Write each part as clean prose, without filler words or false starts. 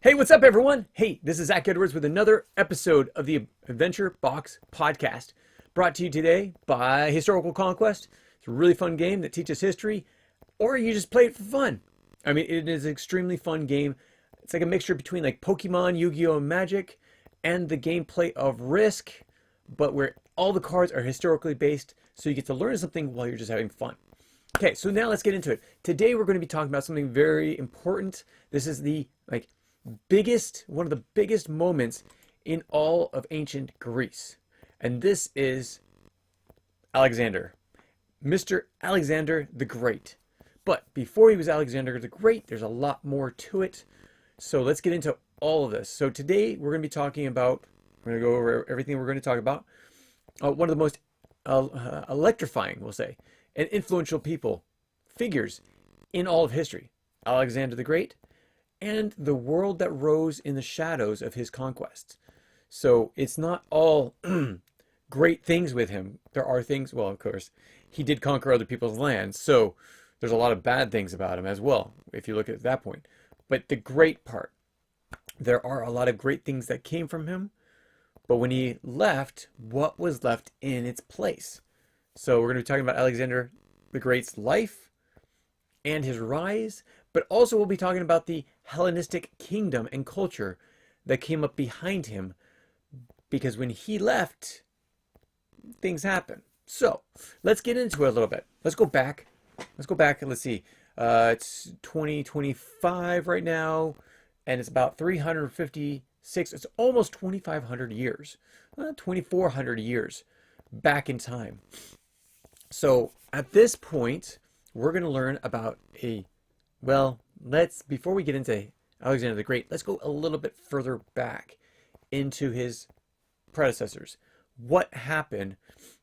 Hey, what's up, everyone? Hey, this is Zach Edwards with another episode of the Adventure Box Podcast, brought to you today by Historical Conquest. It's a really fun game that teaches history, or you just play it for fun. I mean, it is an extremely fun game. It's like a mixture between like Pokemon, Yu-Gi-Oh, and Magic, and the gameplay of Risk, but where all the cards are historically based, so you get to learn something while you're just having fun. Okay, so now let's get into it. Today we're going to be talking about something very important. This is the one of the biggest moments in all of ancient Greece. And this is Alexander, Mr. Alexander the Great. But before he was Alexander the Great, there's a lot more to it. So let's get into all of this. So today we're going to be talking about, we're going to go over everything we're going to talk about. One of the most electrifying, we'll say, and influential figures in all of history, Alexander the Great, and the world that rose in the shadows of his conquests. So it's not all great things with him. There are things, well, of course, he did conquer other people's lands, so there's a lot of bad things about him as well, if you look at that point. But the great part, there are a lot of great things that came from him, but when he left, what was left in its place? So we're going to be talking about Alexander the Great's life and his rise, but also we'll be talking about the Hellenistic kingdom and culture that came up behind him, because when he left, things happened. So let's get into it a little bit. Let's go back and let's see. It's 2025 right now, and it's about 356. It's almost 2,500 years, 2,400 years back in time. So at this point, we're going to learn about before we get into Alexander the Great, let's go a little bit further back into his predecessors. What happened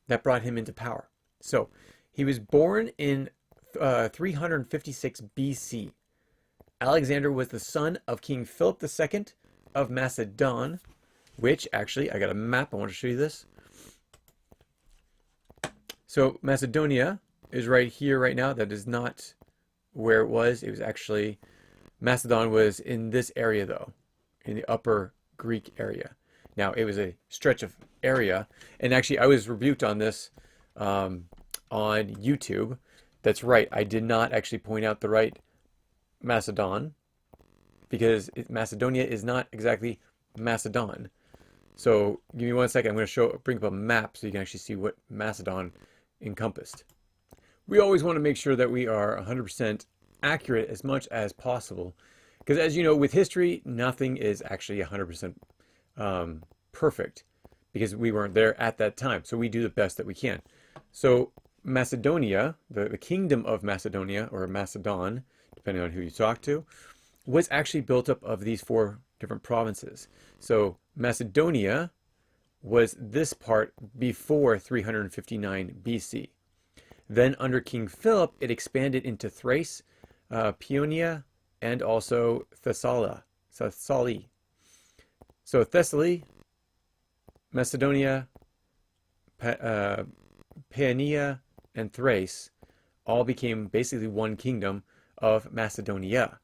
that brought him into power? So he was born in 356 BC. Alexander was the son of King Philip II of Macedon, which actually, I got a map. I want to show you this. So Macedonia is right here right now. That is not where it was. It was actually, Macedon was in this area though, in the upper Greek area. Now it was a stretch of area, and actually I was rebuked on this on YouTube. That's right, I did not actually point out the right Macedon, because Macedonia is not exactly Macedon. So give me 1 second. I'm going to bring up a map so you can actually see what Macedon encompassed. We always want to make sure that we are 100% accurate as much as possible, because as you know, with history, nothing is actually 100% perfect, because we weren't there at that time. So we do the best that we can. So Macedonia, the kingdom of Macedonia, or Macedon, depending on who you talk to, was actually built up of these 4 different provinces. So Macedonia was this part before 359 BC. Then under King Philip, it expanded into Thrace, Paeonia, and also Thessaly. So Thessaly, Macedonia, Paeonia, and Thrace all became basically one kingdom of Macedonia.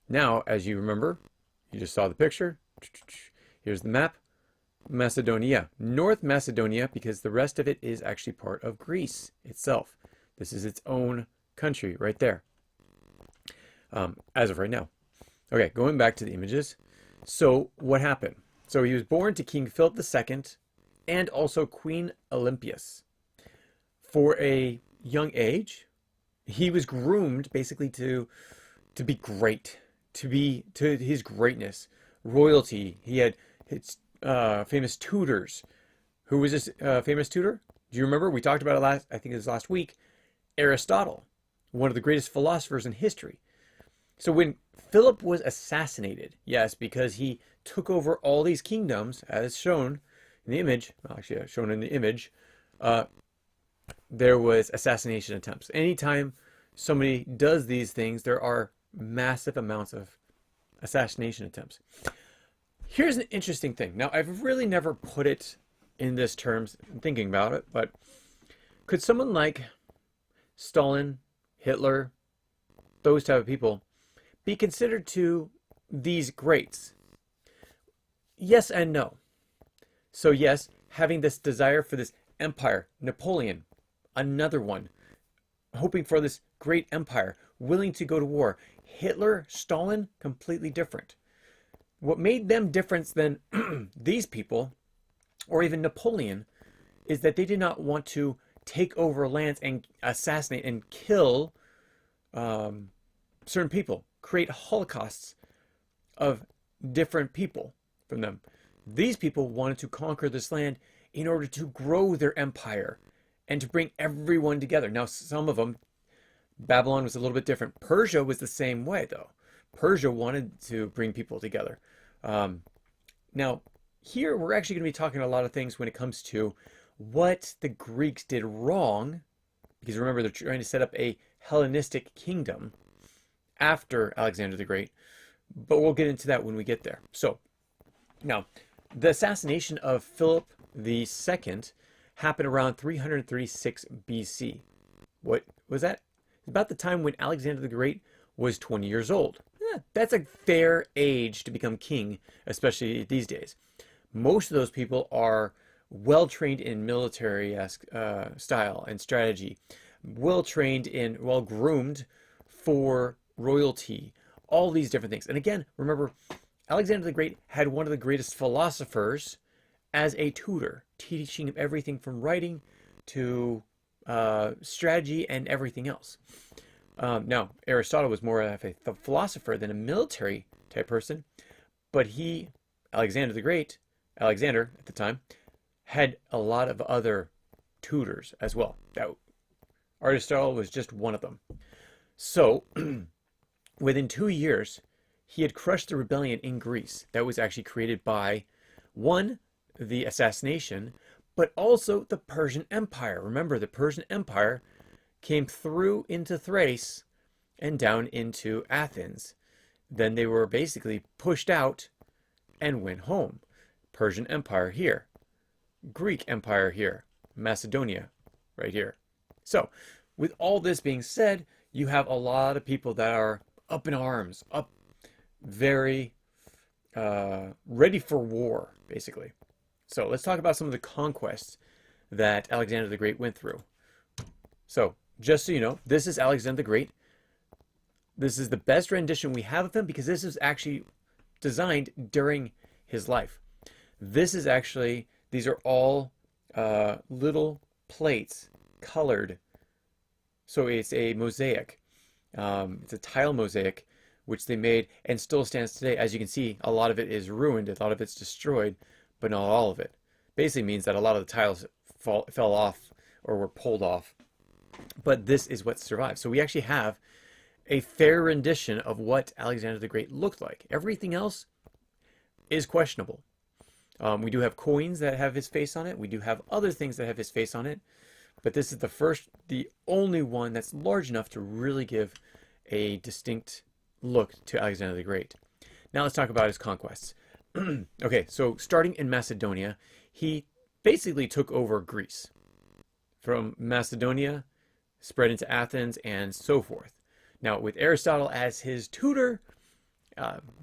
Now, as you remember, you just saw the picture. Here's the map. Macedonia, North Macedonia, because the rest of it is actually part of Greece itself. This is its own country right there, as of right now. Okay, going back to the images. So what happened? So he was born to King Philip II and also Queen Olympias. For a young age, he was groomed basically to be great, to his greatness, royalty. He had his famous tutors. Who was this famous tutor? Do you remember? We talked about it I think it was last week. Aristotle, one of the greatest philosophers in history. So when Philip was assassinated, yes, because he took over all these kingdoms, as shown in the image, shown in the image, there was assassination attempts. Anytime somebody does these things, there are massive amounts of assassination attempts. Here's an interesting thing. Now, I've really never put it in this terms, thinking about it, but could someone like Stalin, Hitler, those type of people be considered to these greats? Yes and no. So yes, having this desire for this empire, Napoleon, another one, hoping for this great empire, willing to go to war. Hitler, Stalin, completely different. What made them different than these people, or even Napoleon, is that they did not want to take over lands and assassinate and kill certain people, create holocausts of different people from them. These people wanted to conquer this land in order to grow their empire and to bring everyone together. Now, some of them, Babylon was a little bit different. Persia was the same way, though. Persia wanted to bring people together. Now, here we're actually going to be talking a lot of things when it comes to what the Greeks did wrong, because remember, they're trying to set up a Hellenistic kingdom after Alexander the Great, but we'll get into that when we get there. So, now, the assassination of Philip II happened around 336 BC. What was that? About the time when Alexander the Great was 20 years old. That's a fair age to become king, especially these days. Most of those people are well trained in military style and strategy, well trained in, well groomed for royalty, all these different things. And again, remember, Alexander the Great had one of the greatest philosophers as a tutor, teaching him everything from writing to strategy and everything else. Now, Aristotle was more of a philosopher than a military type person, but Alexander the Great, Alexander at the time, had a lot of other tutors as well. Aristotle was just one of them. So, within 2 years, he had crushed the rebellion in Greece that was actually created by, one, the assassination, but also the Persian Empire. Remember, the Persian Empire came through into Thrace and down into Athens. Then they were basically pushed out and went home. Persian Empire here. Greek Empire here. Macedonia right here. So, with all this being said, you have a lot of people that are up in arms, very ready for war, basically. So let's talk about some of the conquests that Alexander the Great went through. So, just so you know, this is Alexander the Great. This is the best rendition we have of him because this is actually designed during his life. These are all little plates colored. So it's a mosaic. It's a tile mosaic, which they made and still stands today. As you can see, a lot of it is ruined, a lot of it's destroyed, but not all of it. Basically means that a lot of the tiles fell off or were pulled off. But this is what survived. So we actually have a fair rendition of what Alexander the Great looked like. Everything else is questionable. We do have coins that have his face on it. We do have other things that have his face on it. But this is the only one that's large enough to really give a distinct look to Alexander the Great. Now let's talk about his conquests. Okay, so starting in Macedonia, he basically took over Greece. From Macedonia, spread into Athens, and so forth. Now, with Aristotle as his tutor,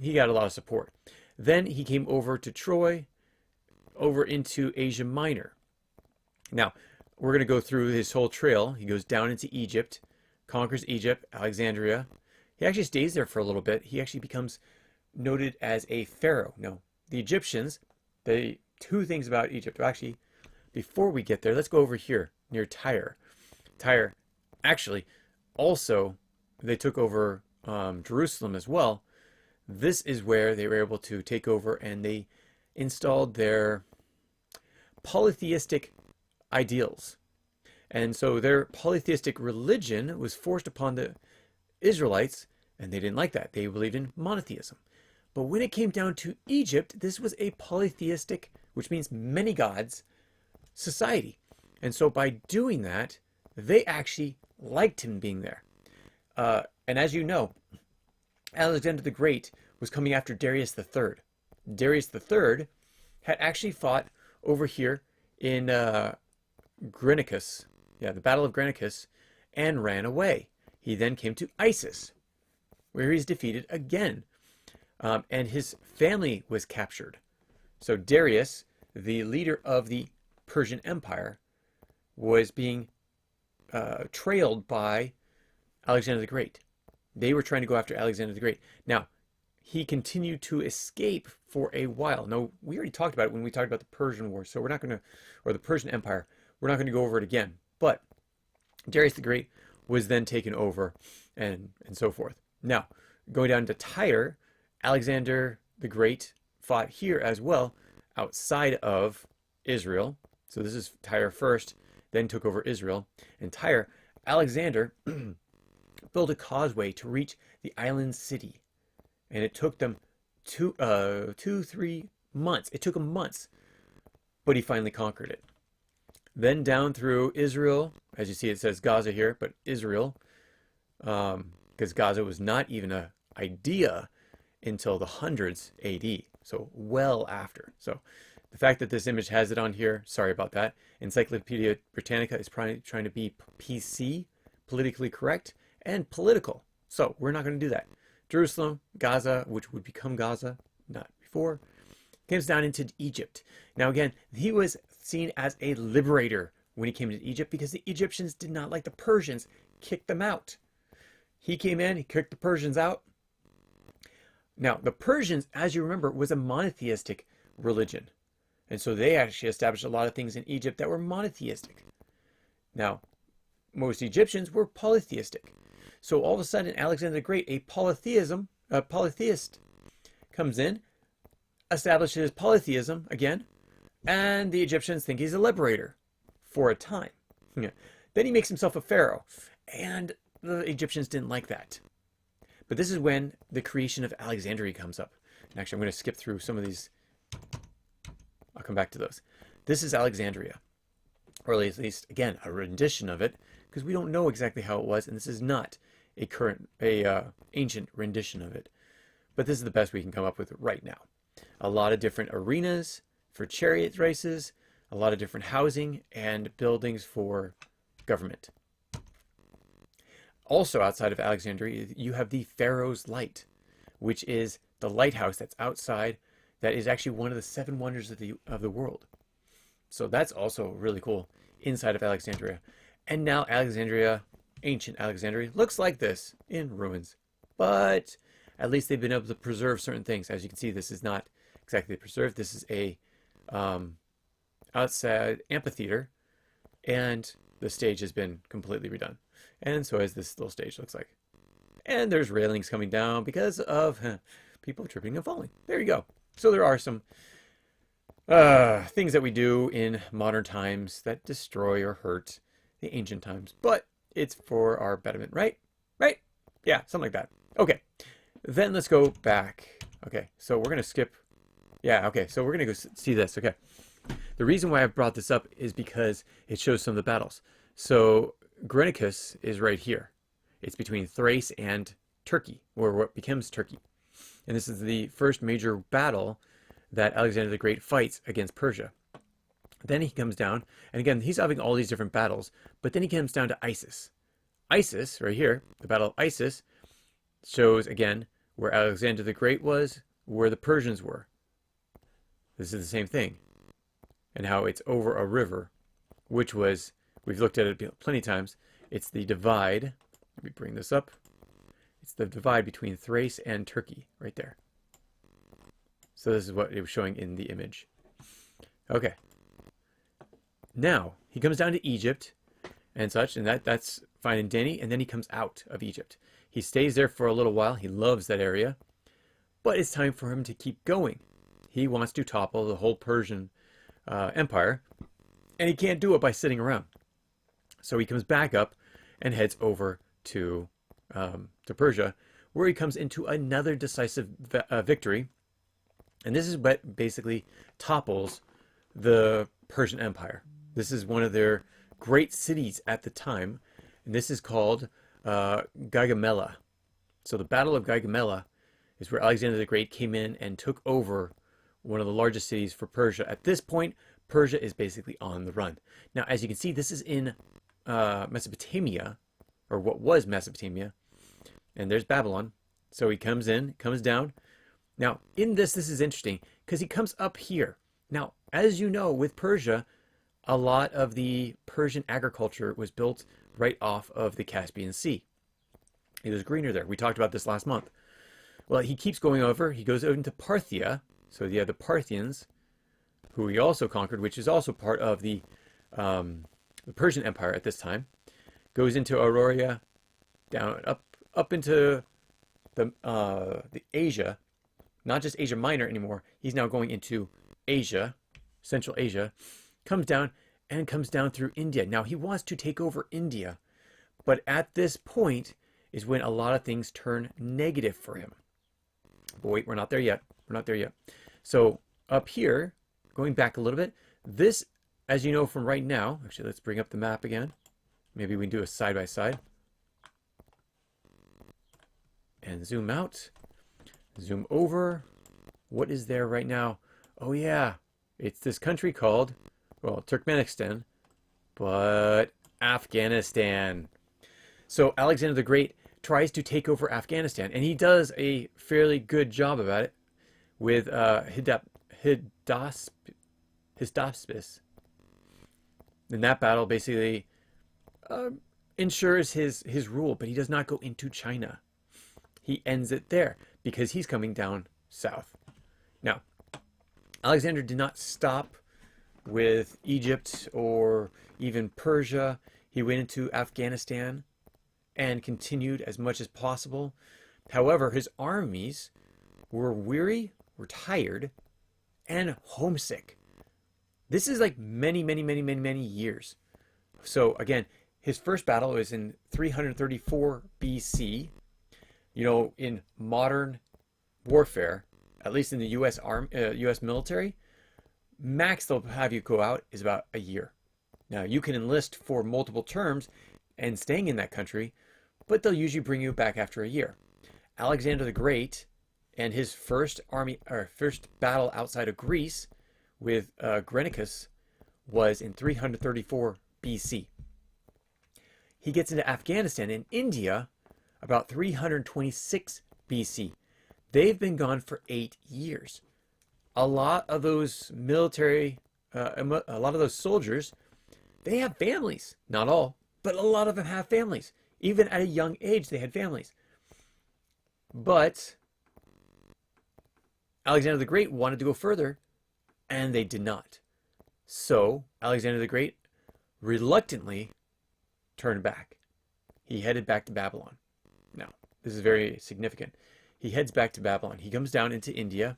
he got a lot of support. Then he came over to Troy, over into Asia Minor. Now, we're going to go through his whole trail. He goes down into Egypt, conquers Egypt, Alexandria. He actually stays there for a little bit. He actually becomes noted as a pharaoh. No, the Egyptians, the two things about Egypt. Actually, before we get there, let's go over here near Tyre. Tyre, actually, also, they took over Jerusalem as well. This is where they were able to take over, and they installed their polytheistic ideals. And so their polytheistic religion was forced upon the Israelites, and they didn't like that. They believed in monotheism. But when it came down to Egypt, this was a polytheistic, which means many gods, society. And so by doing that, they actually liked him being there. And as you know, Alexander the Great was coming after Darius III. Darius III had actually fought over here in Granicus, the Battle of Granicus, and ran away. He then came to Isis, where he's defeated again. and his family was captured. So Darius, the leader of the Persian Empire, was being trailed by Alexander the Great. They were trying to go after Alexander the Great. Now, he continued to escape for a while. No, we already talked about it when we talked about the Persian War, so we're not going to, or the Persian Empire, we're not going to go over it again. But Darius the Great was then taken over and so forth. Now, going down to Tyre, Alexander the Great fought here as well, outside of Israel. So this is Tyre first, then took over Israel. And Tyre, Alexander built a causeway to reach the island city. And it took them 3 months. It took him months, but he finally conquered it. Then down through Israel, as you see, it says Gaza here, but Israel, because Gaza was not even an idea until the hundreds AD, so well after. So the fact that this image has it on here, sorry about that. Encyclopedia Britannica is trying to be PC, politically correct, and political. So we're not going to do that. Jerusalem, Gaza, which would become Gaza, not before, comes down into Egypt. Now again, he was seen as a liberator when he came to Egypt because the Egyptians did not like the Persians, kicked them out. He came in, he kicked the Persians out. Now, the Persians, as you remember, was a monotheistic religion. And so they actually established a lot of things in Egypt that were monotheistic. Now, most Egyptians were polytheistic. So all of a sudden, Alexander the Great, a polytheist, comes in, establishes polytheism again, and the Egyptians think he's a liberator for a time. Then he makes himself a pharaoh, and the Egyptians didn't like that. But this is when the creation of Alexandria comes up. And actually, I'm going to skip through some of these. I'll come back to those. This is Alexandria, or at least, again, a rendition of it, because we don't know exactly how it was, and this is not a ancient rendition of it. But this is the best we can come up with right now. A lot of different arenas for chariot races, a lot of different housing and buildings for government. Also outside of Alexandria, you have the Pharaoh's Light, which is the lighthouse that's outside that is actually one of the 7 wonders of the world. So that's also really cool inside of Alexandria. And now Alexandria, ancient Alexandria, looks like this in ruins. But at least they've been able to preserve certain things. As you can see, this is not exactly preserved. This is a outside amphitheater, and the stage has been completely redone. And so as this little stage looks like. And there's railings coming down because of people tripping and falling. There you go. So there are some things that we do in modern times that destroy or hurt the ancient times. But it's for our betterment, right? Right? Yeah, something like that. Okay. Then let's go back. Okay, so we're going to skip. Yeah, okay, so we're going to go see this. Okay. The reason why I brought this up is because it shows some of the battles. So Granicus is right here. It's between Thrace and Turkey, or what becomes Turkey. And this is the first major battle that Alexander the Great fights against Persia. Then he comes down, and again, he's having all these different battles, but then he comes down to Isis. Isis, right here, the Battle of Isis, shows, again, where Alexander the Great was, where the Persians were. This is the same thing. And how it's over a river, which was, we've looked at it plenty of times, it's the divide. Let me bring this up. It's the divide between Thrace and Turkey, right there. So this is what it was showing in the image. Okay. Now, he comes down to Egypt and such, and that's fine and dandy, and then he comes out of Egypt. He stays there for a little while. He loves that area. But it's time for him to keep going. He wants to topple the whole Persian Empire, and he can't do it by sitting around. So he comes back up and heads over to Persia, where he comes into another decisive victory. And this is what basically topples the Persian Empire. This is one of their great cities at the time, and this is called Gaugamela. So the Battle of Gaugamela is where Alexander the Great came in and took over one of the largest cities for Persia. At this point, Persia is basically on the run. Now, as you can see, this is in Mesopotamia, or what was Mesopotamia, and there's Babylon. So he comes in, comes down, Now, in this is interesting because he comes up here. Now, as you know, with Persia, a lot of the Persian agriculture was built right off of the Caspian Sea. It was greener there. We talked about this last month. Well, he keeps going over. He goes over into Parthia. So you have the Parthians, who he also conquered, which is also part of the Persian Empire at this time. Goes into Auroria, down up into the Asia, not just Asia Minor anymore. He's now going into Asia, Central Asia. Comes down through India. Now he wants to take over India, but at this point is when a lot of things turn negative for him. But wait, we're not there yet. We're not there yet. So up here, going back a little bit, this, as you know from right now, actually let's bring up the map again. Maybe we can do a side by side. And zoom out. Zoom over. What is there right now? Oh yeah, it's this country called, well, Turkmenistan, but Afghanistan. So Alexander the Great tries to take over Afghanistan, and he does a fairly good job about it with Hystaspes. And that battle basically ensures his rule, but he does not go into China. He ends it there because he's coming down south. Now, Alexander did not stop with Egypt or even Persia. He went into Afghanistan and continued as much as possible. However, his armies were weary, were tired, and homesick. This is like many years. So again, his first battle was in 334 BC. You know, in modern warfare, at least in the U.S. military, max they'll have you go out is about a year. Now, you can enlist for multiple terms and staying in that country, but they'll usually bring you back after a year. Alexander the Great and his first battle outside of Greece with Grenicus was in 334 BC. He gets into Afghanistan and India about 326 BC. They've been gone for 8 years. A lot of those military, a lot of those soldiers, they have families. Not all, but a lot of them have families. Even at a young age, they had families. But Alexander the Great wanted to go further, and they did not. So Alexander the Great reluctantly turned back. He headed back to Babylon. Now, this is very significant. He heads back to Babylon. He comes down into India.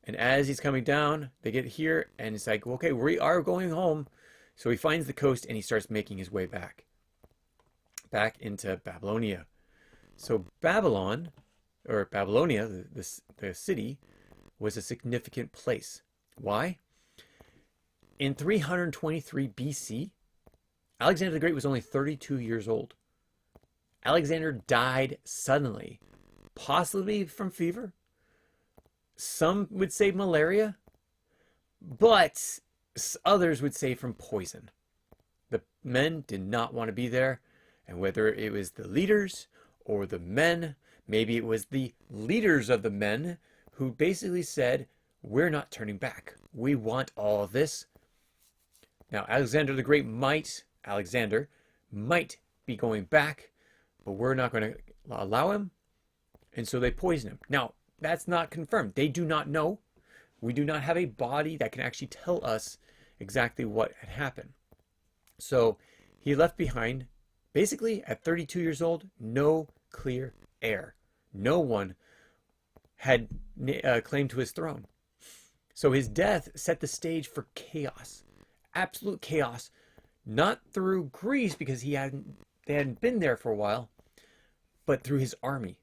And as he's coming down, they get here, and it's like, okay, we are going home. So he finds the coast, and he starts making his way back into Babylonia. So Babylon, or Babylonia, the city, was a significant place. Why? In 323 BC, Alexander the Great was only 32 years old. Alexander died suddenly, possibly from fever. Some would say malaria, but others would say from poison. The men did not want to be there, and whether it was the leaders or the men, maybe it was the leaders of the men who basically said, we're not turning back. We want all of this. Now, Alexander the Great might be going back, but we're not going to allow him. And so they poison him. Now, that's not confirmed. They do not know. We do not have a body that can actually tell us exactly what had happened. So he left behind, basically at 32 years old, no clear heir. No one had claim to his throne. So his death set the stage for chaos, absolute chaos, not through Greece because they hadn't been there for a while, but through his army.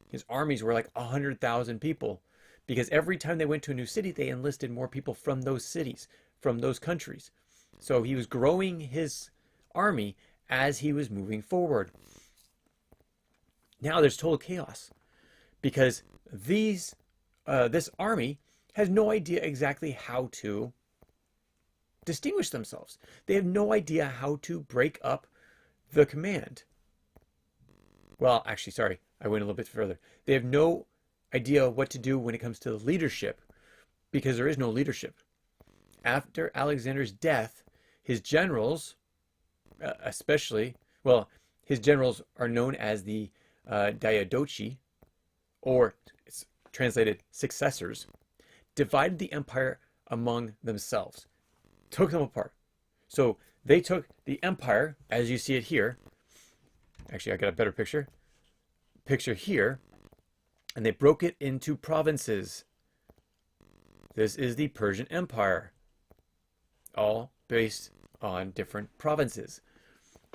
His armies were like 100,000 people because every time they went to a new city, they enlisted more people from those cities, from those countries. So he was growing his army as he was moving forward. Now there's total chaos because this army has no idea exactly how to distinguish themselves. They have no idea how to break up the command. Well, actually, sorry, I went a little bit further. They have no idea of what to do when it comes to leadership, because there is no leadership. After Alexander's death, his generals, especially, well, his generals are known as the Diadochi, or it's translated successors, divided the empire among themselves, took them apart. So they took the empire, as you see it here. Actually, I got a better picture. Picture here, and they broke it into provinces. This is the Persian Empire, all based on different provinces.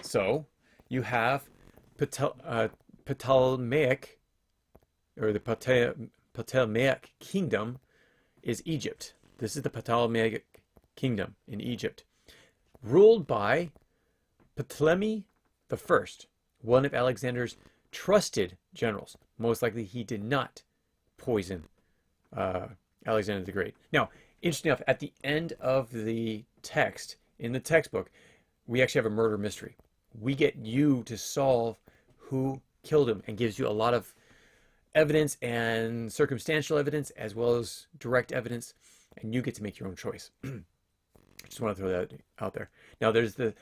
So you have Ptolemaic, or the Ptolemaic kingdom is Egypt. This is the Ptolemaic kingdom in Egypt, ruled by Ptolemy the First, one of Alexander's trusted generals. Most likely he did not poison Alexander the Great. Now, interesting enough, at the end of the text, in the textbook, we actually have a murder mystery. We get you to solve who killed him, and gives you a lot of evidence and circumstantial evidence as well as direct evidence, and you get to make your own choice. Just want to throw that out there. Now, there's the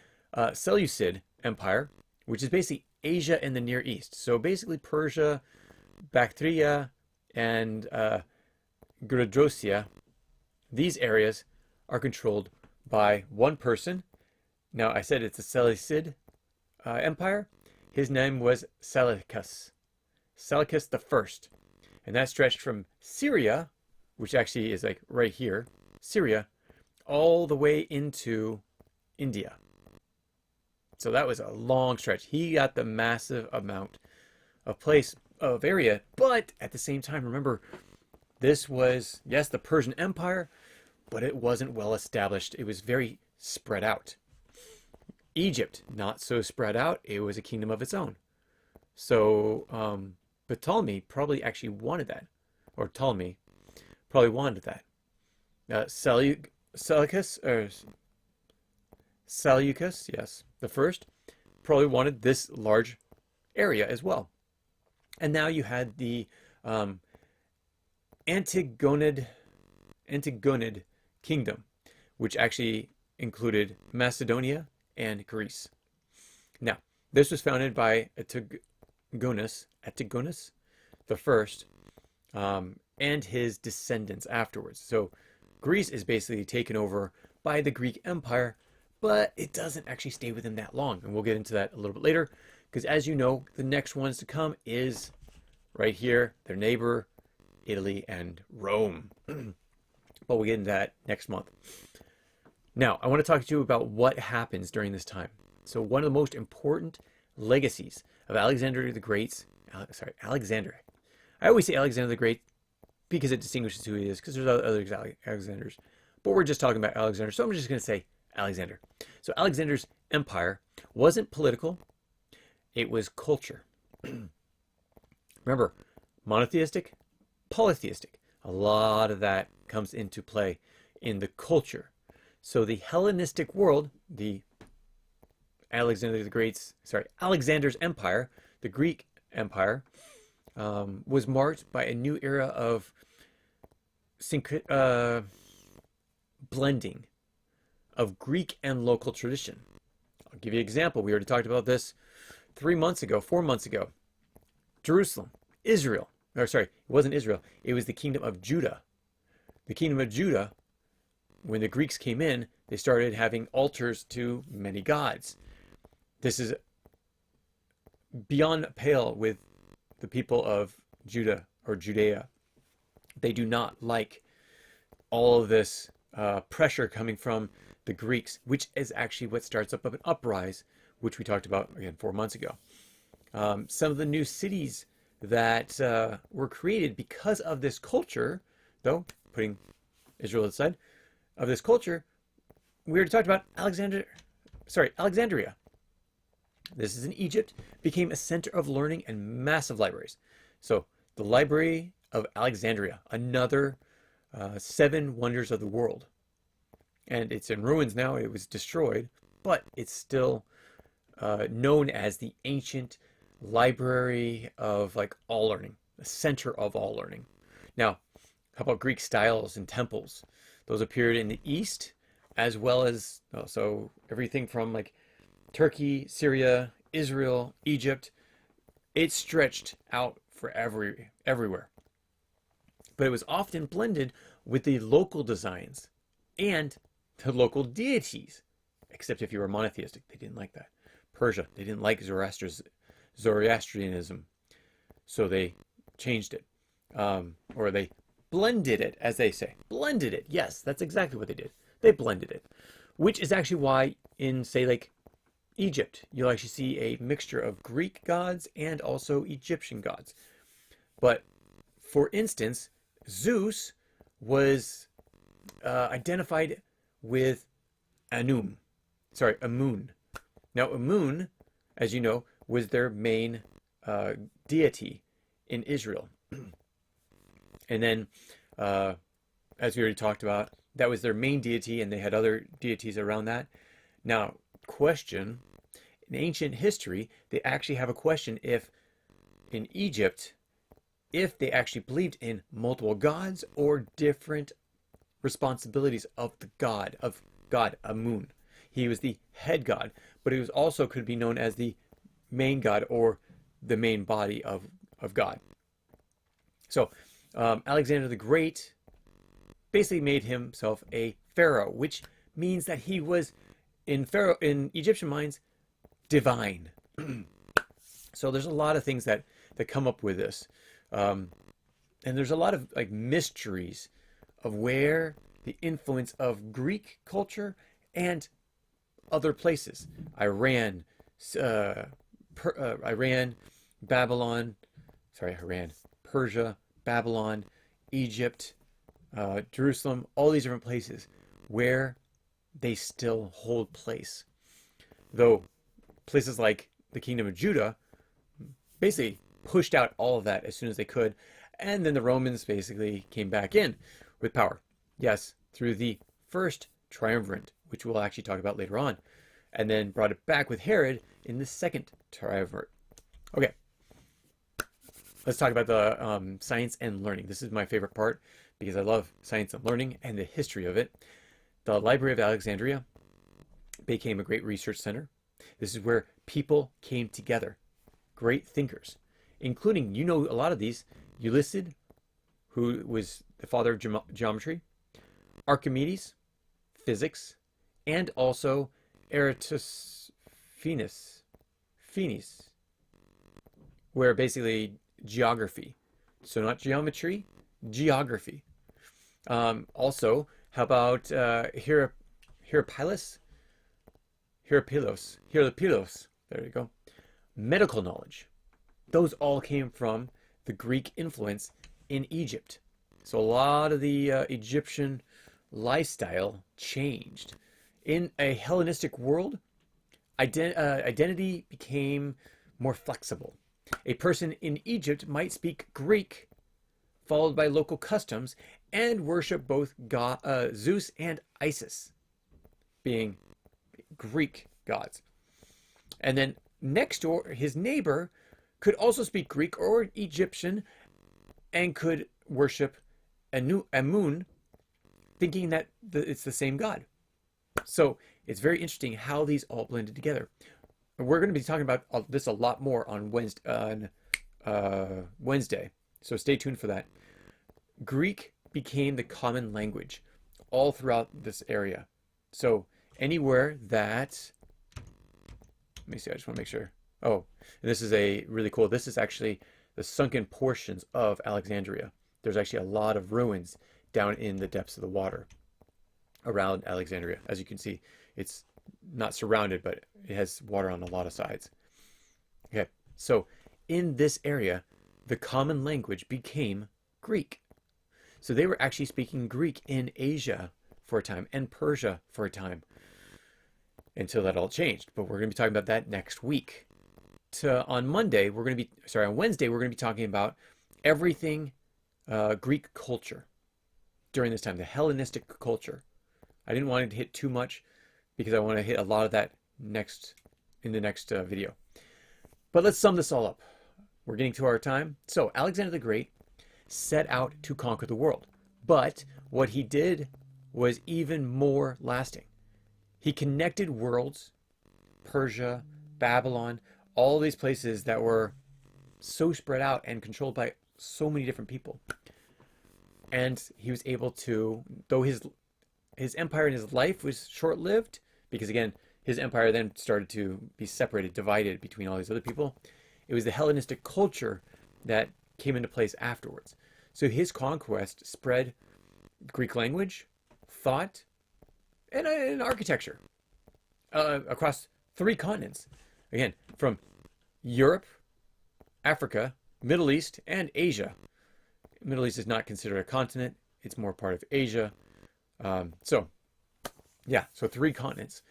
Seleucid Empire, which is basically Asia and the Near East. So basically Persia, Bactria, and Cappadocia. These areas are controlled by one person. Now, I said it's a Seleucid Empire. His name was Seleucus the First, and that stretched from Syria, which actually is like right here, Syria, all the way into India. So that was a long stretch. He got the massive amount of area, but at the same time, remember, this was, yes, the Persian Empire, but it wasn't well established. It was very spread out. Egypt, not so spread out. It was a kingdom of its own. So Ptolemy probably actually wanted that, or Ptolemy probably wanted that. Seleucus, yes, the first, probably wanted this large area as well. And now you had the Antigonid kingdom, which actually included Macedonia and Greece. Now, this was founded by Antigonus the First, and his descendants afterwards. So Greece is basically taken over by the Greek Empire, but it doesn't actually stay with them that long. And we'll get into that a little bit later, because as you know, the next ones to come is right here, their neighbor, Italy and Rome. But we'll get into that next month. Now, I want to talk to you about what happens during this time. So one of the most important legacies of Alexander the Great's, Alexander. I always say Alexander the Great because it distinguishes who he is, because there's other Alexanders. But we're just talking about Alexander, so I'm just going to say Alexander. So Alexander's empire wasn't political, it was culture. Remember, monotheistic, polytheistic. A lot of that comes into play in the culture. So the Hellenistic world, the Alexander's empire, the Greek empire, was marked by a new era of blending of Greek and local tradition. I'll give you an example. We already talked about this 4 months ago. Jerusalem, Israel. It wasn't Israel. It was the kingdom of Judah. The kingdom of Judah, when the Greeks came in, they started having altars to many gods. This is beyond pale with the people of Judah or Judea. They do not like all of this pressure coming from the Greeks, which is actually what starts up an uprising, which we talked about again 4 months ago. Some of the new cities that were created because of this culture, though, putting Israel aside, of this culture, we already talked about Alexandria. This is in Egypt, became a center of learning and massive libraries. So the Library of Alexandria, another 7 wonders of the world. And it's in ruins now. It was destroyed, but it's still known as the ancient library of like all learning. the center of all learning. Now, how about Greek styles and temples? Those appeared in the East, as well as so everything from like Turkey, Syria, Israel, Egypt. It stretched out for everywhere. But it was often blended with the local designs and the local deities, except if you were monotheistic, they didn't like that. Persia, they didn't like Zoroastrianism, so they changed it, or they blended it, as they say. Blended it. Yes, that's exactly what they did. They blended it, which is actually why in, say, like Egypt, you'll actually see a mixture of Greek gods and also Egyptian gods. But for instance, Zeus was identified with Amun. Now, Amun, as you know, was their main deity in Israel. And then, as we already talked about, that was their main deity, and they had other deities around that. Now, question, in ancient history, they actually have a question if, in Egypt, if they actually believed in multiple gods or different responsibilities of the god, Amun. He was the head god, but he was also could be known as the main god or the main body of God. So Alexander the Great basically made himself a pharaoh, which means that he was in Egyptian minds divine. So there's a lot of things that come up with this, and there's a lot of like mysteries of where the influence of Greek culture and other places, Iran, Persia, Babylon, Egypt, Jerusalem, all these different places where they still hold place. Though places like the Kingdom of Judah basically pushed out all of that as soon as they could, and then the Romans basically came back in with power. Yes, through the first triumvirate, which we'll actually talk about later on, and then brought it back with Herod in the second triumvirate. Okay, let's talk about the science and learning. This is my favorite part because I love science and learning and the history of it. The Library of Alexandria became a great research center. This is where people came together, great thinkers, including, you know, a lot of these, Ulysses, who was the father of geometry, Archimedes, physics, and also Eratosthenes, where basically geography. So not geometry, geography. Also, how about Hierapilos? There you go. Medical knowledge. Those all came from the Greek influence in Egypt. So a lot of the Egyptian lifestyle changed. In a Hellenistic world, identity became more flexible. A person in Egypt might speak Greek, followed by local customs, and worship both Zeus and Isis, being Greek gods. And then next door, his neighbor could also speak Greek or Egyptian and could worship Amun, thinking that it's the same god. So it's very interesting how these all blended together. And we're going to be talking about this a lot more on Wednesday. So stay tuned for that. Greek became the common language all throughout this area. So anywhere that, let me see, I just want to make sure. Oh, and this is a really cool, this is actually the sunken portions of Alexandria. There's actually a lot of ruins down in the depths of the water around Alexandria. As you can see, it's not surrounded, but it has water on a lot of sides. Okay, so in this area, the common language became Greek. So they were actually speaking Greek in Asia for a time and Persia for a time until that all changed. But we're going to be talking about that next week. On Wednesday, we're going to be talking about everything Greek culture during this time, the Hellenistic culture. I didn't want to hit too much because I want to hit a lot of that in the next video. But let's sum this all up. we're getting to our time. So Alexander the Great set out to conquer the world. But what he did was even more lasting. He connected worlds, Persia, Babylon, all these places that were so spread out and controlled by so many different people. And he was able to, though his empire and his life was short-lived, because again, his empire then started to be separated, divided between all these other people. It was the Hellenistic culture that came into place afterwards. So his conquest spread Greek language, thought, and architecture across 3 continents. Again, from Europe, Africa, Middle East, and Asia. Middle East is not considered a continent. It's more part of Asia. So 3 continents.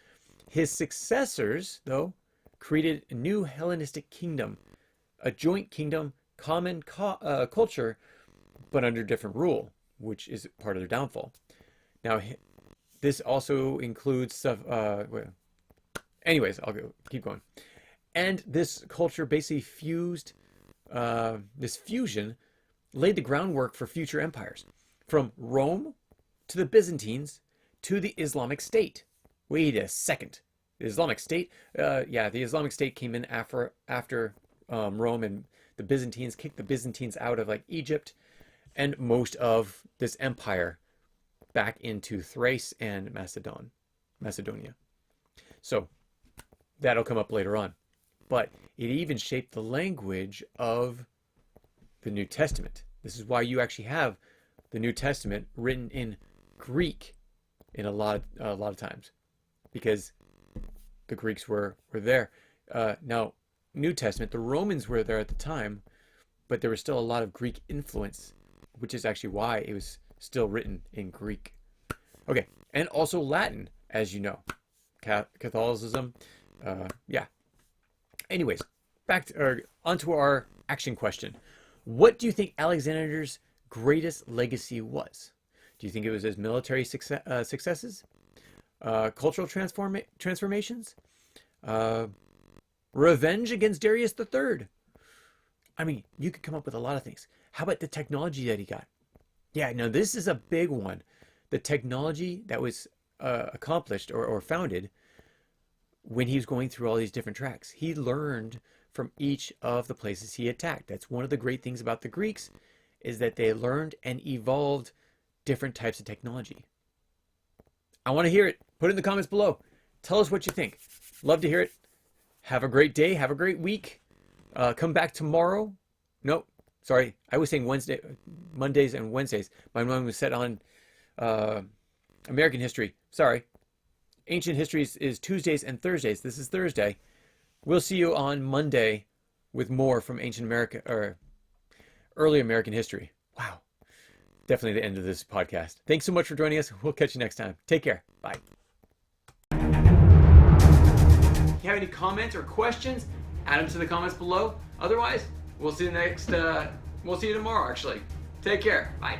His successors, though, created a new Hellenistic kingdom, a joint kingdom, common culture, but under different rule, which is part of their downfall. Now, this also includes stuff. Anyways, I'll keep going. And this culture basically fused. This fusion laid the groundwork for future empires, from Rome to the Byzantines to the Islamic State. Wait a second. The Islamic State? The Islamic State came in after Rome, and the Byzantines kicked the Byzantines out of like Egypt and most of this empire back into Thrace and Macedonia. So that'll come up later on. But it even shaped the language of the New Testament. This is why you actually have the New Testament written in Greek in a lot of times, because the Greeks were there. Now, New Testament, the Romans were there at the time, but there was still a lot of Greek influence, which is actually why it was still written in Greek. Okay, and also Latin, as you know, Catholicism. Anyways, onto our action question. What do you think Alexander's greatest legacy was? Do you think it was his military successes, cultural transformations, revenge against Darius III? I mean, you could come up with a lot of things. How about the technology that he got? Yeah, now this is a big one. The technology that was accomplished or founded when he was going through all these different tracks. He learned from each of the places he attacked. That's one of the great things about the Greeks, is that they learned and evolved different types of technology. I want to hear it. Put it in the comments below. Tell us what you think. Love to hear it. Have a great day. Have a great week. Come back tomorrow. No, sorry. I was saying Mondays and Wednesdays. My mind was set on American history. Sorry. Ancient history is Tuesdays and Thursdays. This is Thursday. We'll see you on Monday with more from ancient America or early American history. Wow. Definitely the end of this podcast. Thanks so much for joining us. We'll catch you next time. Take care. Bye. If you have any comments or questions, add them to the comments below. Otherwise, we'll see you tomorrow, actually. Take care. Bye.